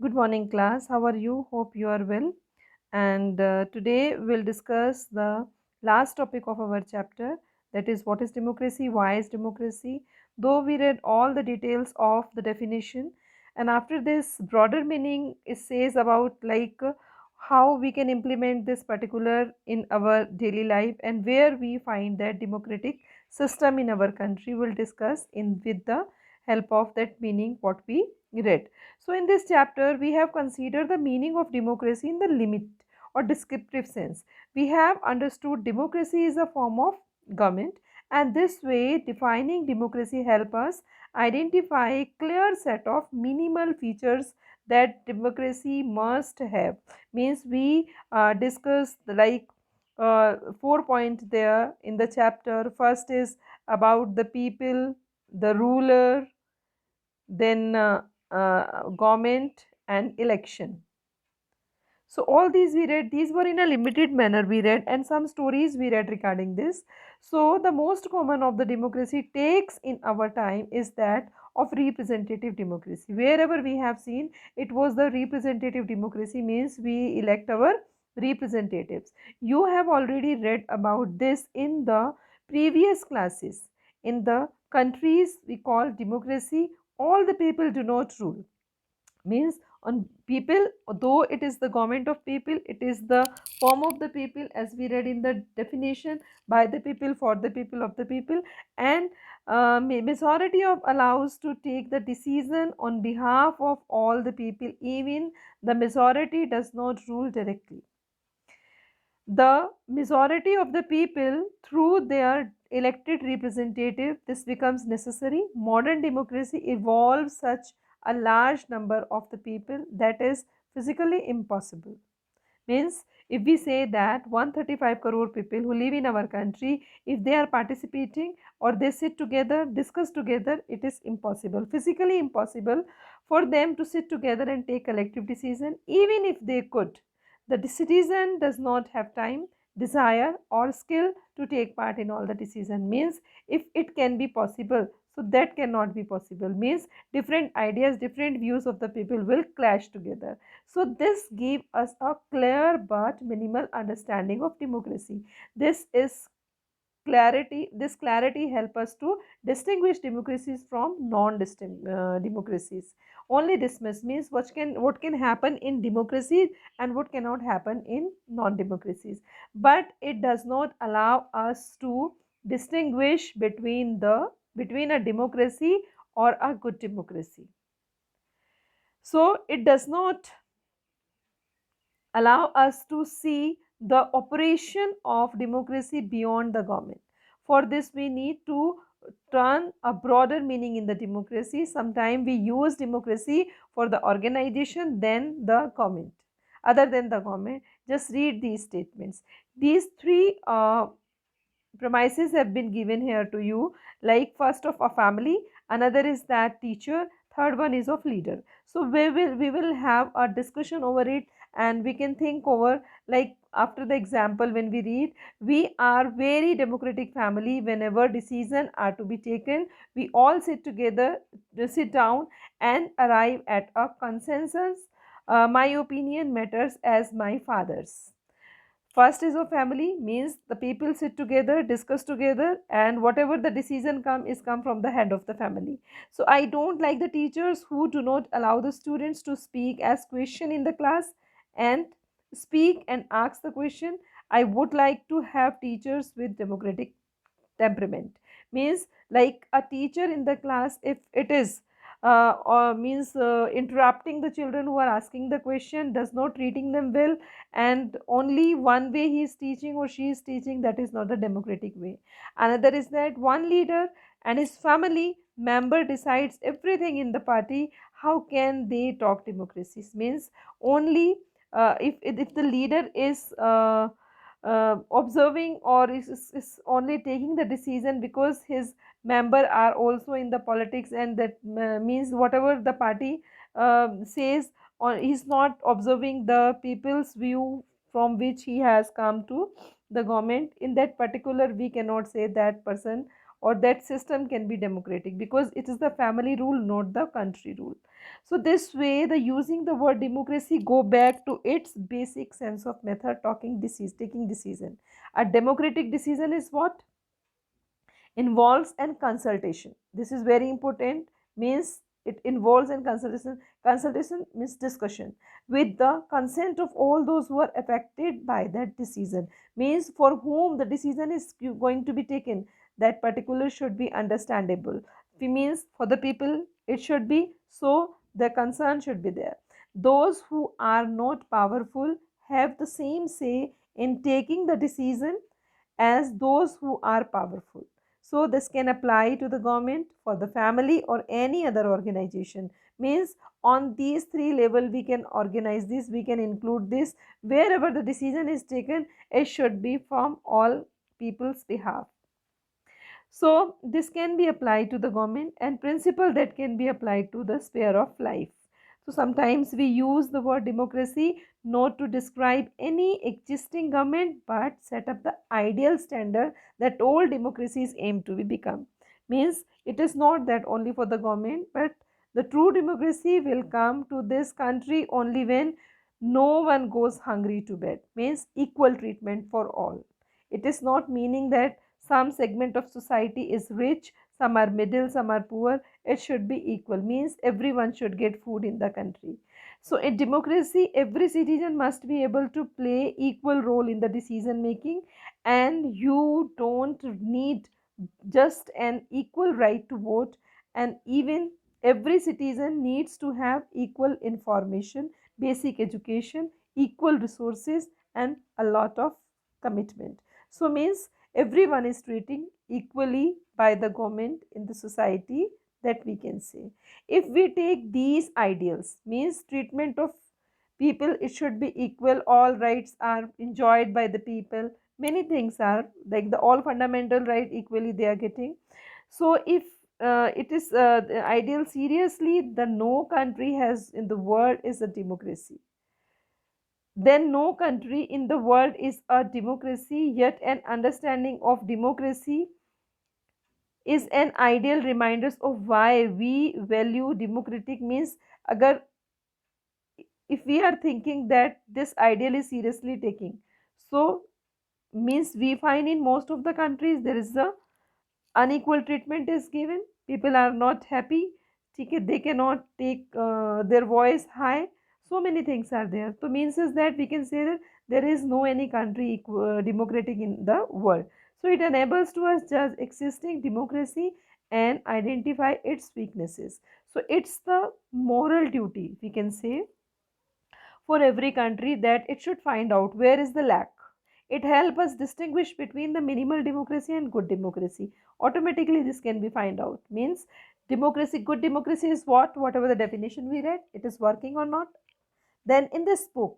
Good morning, class. How are you? Hope you are well. And today we'll discuss the last topic of our chapter, that is, what is democracy, why is democracy. Though we read all the details of the definition, and after this, broader meaning it says about how we can implement this particular in our daily life and where we find that democratic system in our country. Will discuss in with the help of that meaning what we read. So, in this chapter, we have considered the meaning of democracy in the limit or descriptive sense. We have understood democracy is a form of government, and this way, defining democracy help us identify a clear set of minimal features that democracy must have. Means we discussed 4 points there in the chapter. First is about the people, the ruler, then government and election. So all these we read, these were in a limited manner we read, and some stories we read regarding this. So the most common of the democracy takes in our time is that of representative democracy. Wherever we have seen, it was the representative democracy, means we elect our representatives. You have already read about this in the previous classes. In the countries we call democracy, all the people do not rule, means on people, though it is the government of people, it is the form of the people, as we read in the definition, by the people, for the people, of the people. And majority of allows to take the decision on behalf of all the people, even the majority does not rule directly. The majority of the people through their elected representative, this becomes necessary. Modern democracy evolves such a large number of the people that is physically impossible. Means if we say that 135 crore people who live in our country, if they are participating or they sit together, discuss together, it is impossible, physically impossible for them to sit together and take collective decision. Even if they could, the citizen does not have time, desire or skill to take part in all the decision. Means if it can be possible, so that cannot be possible. Means different ideas, different views of the people will clash together. So this gave us a clear but minimal understanding of democracy. This is clarity. This clarity help us to distinguish democracies from non-distinct democracies. Only this much, means what can happen in democracies and what cannot happen in non-democracies. But it does not allow us to distinguish between a democracy or a good democracy. So it does not allow us to see the operation of democracy beyond the government. For this, we need to turn a broader meaning in the democracy. Sometimes we use democracy for the organization than the government. Other than the government, just read these statements. These three premises have been given here to you, like first of a family, another is that teacher, third one is of leader. So we will have a discussion over it, and we can think over, like after the example when we read, we are very democratic family. Whenever decision are to be taken, we all sit together, sit down and arrive at a consensus. My opinion matters as my father's. First is of family, means the people sit together, discuss together, and whatever the decision come from the head of the family. So I don't like the teachers who do not allow the students to speak, ask question in the class, and speak and ask the question. I would like to have teachers with democratic temperament. Means like a teacher in the class, if it is or means interrupting the children who are asking the question, does not treating them well, and only one way he is teaching or she is teaching, that is not the democratic way. Another is that one leader and his family member decides everything in the party. How can they talk democracies? Means only if the leader is observing or is only taking the decision because his member are also in the politics, and that means whatever the party says, or he's not observing the people's view from which he has come to the government, in that particular we cannot say that person or that system can be democratic, because it is the family rule, not the country rule. So this way, the using the word democracy go back to its basic sense of method, taking decision. A democratic decision is what involves and consultation. This is very important. Means it involves and consultation means discussion with the consent of all those who are affected by that decision. Means for whom the decision is going to be taken, that particular should be understandable. It means for the people it should be, so the concern should be there. Those who are not powerful have the same say in taking the decision as those who are powerful. So this can apply to the government, for the family, or any other organization. Means on these three level we can organize this, we can include this. Wherever the decision is taken, it should be from all people's behalf. So this can be applied to the government, and principle that can be applied to the sphere of life. So sometimes we use the word democracy not to describe any existing government, but set up the ideal standard that all democracies aim to become. Means it is not that only for the government, but the true democracy will come to this country only when no one goes hungry to bed. Means equal treatment for all. It is not meaning that some segment of society is rich, some are middle, some are poor. It should be equal. Means everyone should get food in the country. So in democracy, every citizen must be able to play equal role in the decision making, and you don't need just an equal right to vote, and even every citizen needs to have equal information, basic education, equal resources, and a lot of commitment. So means everyone is treating equally by the government in the society, that we can say. If we take these ideals, means treatment of people, it should be equal, all rights are enjoyed by the people, many things are like the all fundamental right equally they are getting. So if it is the ideal seriously, the no country has in the world is a democracy, then no country in the world is a democracy. Yet an understanding of democracy is an ideal reminder of why we value democratic. Means agar if we are thinking that this ideal is seriously taking, so means we find in most of the countries there is a unequal treatment is given, people are not happy, ठीक है, they cannot take their voice high, so many things are there. So means is that we can say that there is no any country democratic in the world. So it enables to us judge existing democracy and identify its weaknesses. So it's the moral duty, we can say, for every country that it should find out where is the lack. It helps us distinguish between the minimal democracy and good democracy. Automatically, this can be find out. Means democracy, good democracy is what? Whatever the definition we read, it is working or not. Then in this book,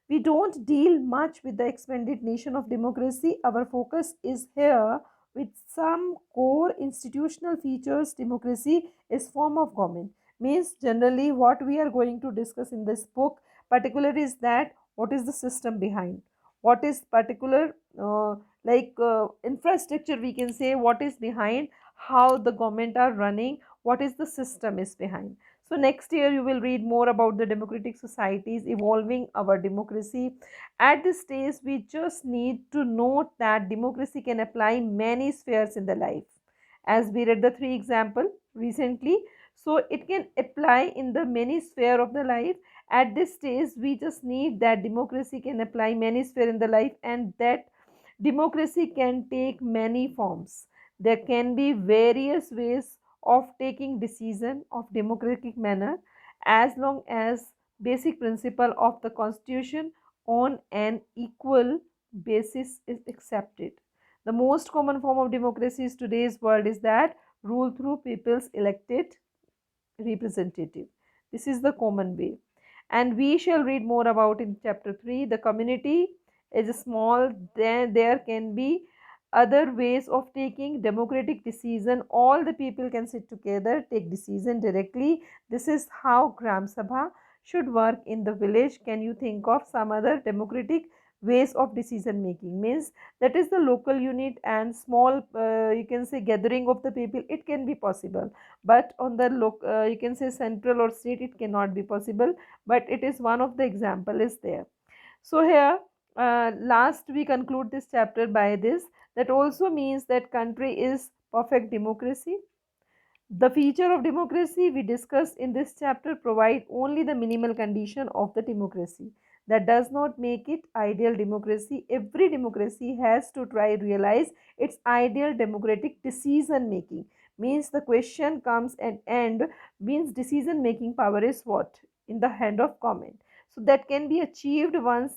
we don't deal much with the expanded nation of democracy. Our focus is here with some core institutional features. Democracy is form of government. Means generally what we are going to discuss in this book particular is that what is the system behind, what is particular infrastructure, we can say, what is behind, how the government are running, what is the system is behind. So next year you will read more about the democratic societies evolving our democracy. At this stage, we just need to note that democracy can apply many spheres in the life. As we read the three example recently, so it can apply in the many sphere of the life. At this stage, we just need that democracy can apply many sphere in the life, and that democracy can take many forms. There can be various ways of taking decision of democratic manner, as long as basic principle of the constitution on an equal basis is accepted. The most common form of democracy in today's world is that rule through people's elected representative. This is the common way, and we shall read more about in chapter 3. The community is small, there can be other ways of taking democratic decision. All the people can sit together, take decision directly. This is how Gram Sabha should work in the village. Can you think of some other democratic ways of decision making. Means that is the local unit and small you can say gathering of the people, it can be possible, but on the you can say central or state it cannot be possible, but it is one of the example is there. So here last we conclude this chapter by this, that also means that country is perfect democracy. The feature of democracy we discussed in this chapter provide only the minimal condition of the democracy. That does not make it ideal democracy. Every democracy has to try realize its ideal democratic decision making. Means the question comes at end, means decision making power is what? In the hand of government. So that can be achieved once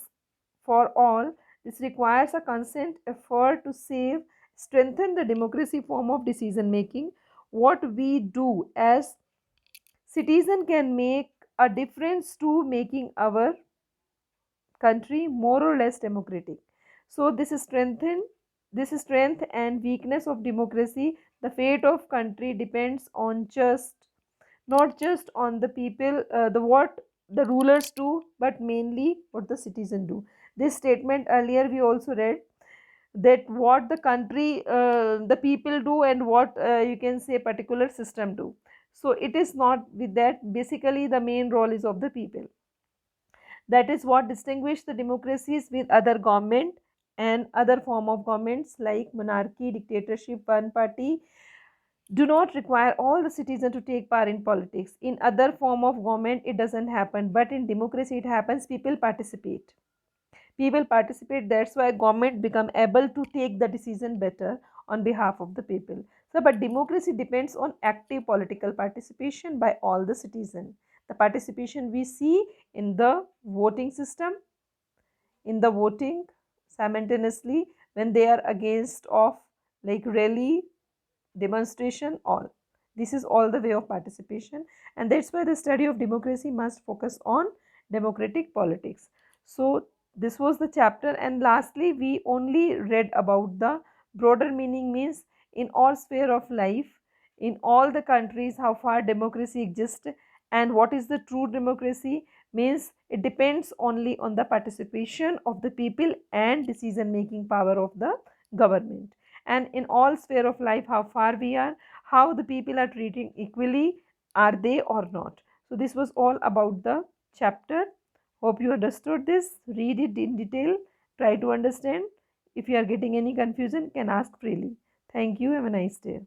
for all. This requires a consent effort to save, strengthen the democracy form of decision making. What we do as citizen can make a difference to making our country more or less democratic. So this is strength and weakness of democracy. The fate of country depends on just not just on the people, the what the rulers do, but mainly what the citizen do. This statement earlier we also read, that what the country the people do and what you can say particular system do. So it is not with that, basically the main role is of the people. That is what distinguish the democracies with other government and other form of governments like monarchy, dictatorship, one party do not require all the citizens to take part in politics. In other form of government it doesn't happen, but in democracy it happens. People participate, that's why government become able to take the decision better on behalf of the people. So but democracy depends on active political participation by all the citizens. The participation we see in the voting system, in the voting simultaneously when they are against of like rally, demonstration, all this is all the way of participation, and that's why the study of democracy must focus on democratic politics. So this was the chapter, and lastly we only read about the broader meaning. Means in all sphere of life, in all the countries how far democracy exists and what is the true democracy. Means it depends only on the participation of the people and decision making power of the government. And in all sphere of life how far we are, how the people are treating equally, are they or not. So this was all about the chapter. Hope you understood this. Read it in detail, try to understand. If you are getting any confusion, can ask freely. Thank you. Have a nice day.